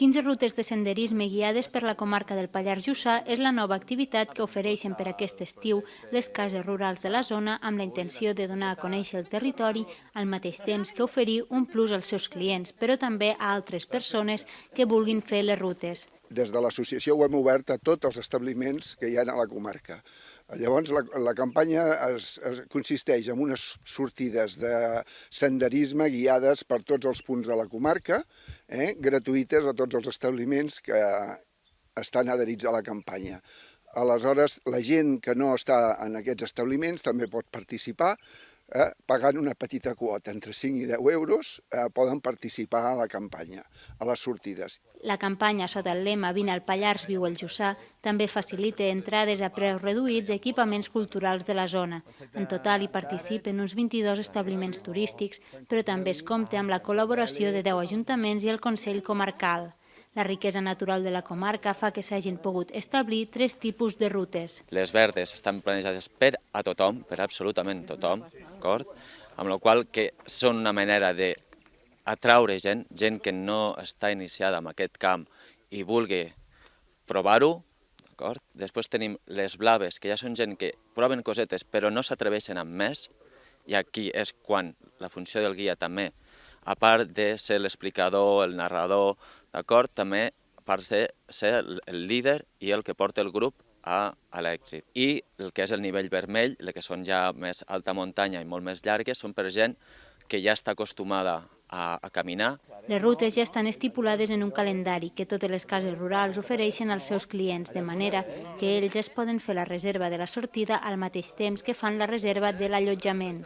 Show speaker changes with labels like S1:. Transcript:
S1: 15 rutes de senderisme guiades per la comarca del Pallars Jussà és la nova activitat que ofereixen per aquest estiu les cases rurals de la zona amb la intenció de donar a conèixer el territori al mateix temps que oferir un plus als seus clients, però també a altres persones que vulguin fer les rutes.
S2: Des de l'associació ho hem obert a tots els establiments que hi ha a la comarca. Llavors, la campanya consisteix en unes sortides de senderisme guiades per tots els punts de la comarca, gratuïtes a tots els establiments que estan adherits a la campanya. Aleshores, la gent que no està en aquests establiments també pot participar, pagant una petita quota, entre 5 i 10 euros, poden participar a la campanya, a les sortides.
S1: La campanya, sota el lema «Vine al Pallars, viu el Jussà», també facilita entrades a preus reduïts a equipaments culturals de la zona. En total hi participen uns 22 establiments turístics, però també es compta amb la col·laboració de 10 ajuntaments i el Consell Comarcal. La riquesa natural de la comarca fa que s'hagin pogut establir 3 tipus de rutes.
S3: Les verdes estan planejades per a tothom, per absolutament tothom, d'acord? Amb la qual que són una manera d'atraure gent que no està iniciada en aquest camp i vulgui provar-ho, d'acord? Després tenim les blaves, que ja són gent que proven cosetes però no s'atreveixen amb més, i aquí és quan la funció del guia també, a part de ser l'explicador, el narrador, d'acord, també a part de ser el líder i el que porta el grup a l'èxit. I el que és el nivell vermell, el que són ja més alta muntanya i molt més llargues, són per gent que ja està acostumada a caminar.
S1: Les rutes ja estan estipulades en un calendari que totes les cases rurals ofereixen als seus clients, de manera que ells es poden fer la reserva de la sortida al mateix temps que fan la reserva de l'allotjament.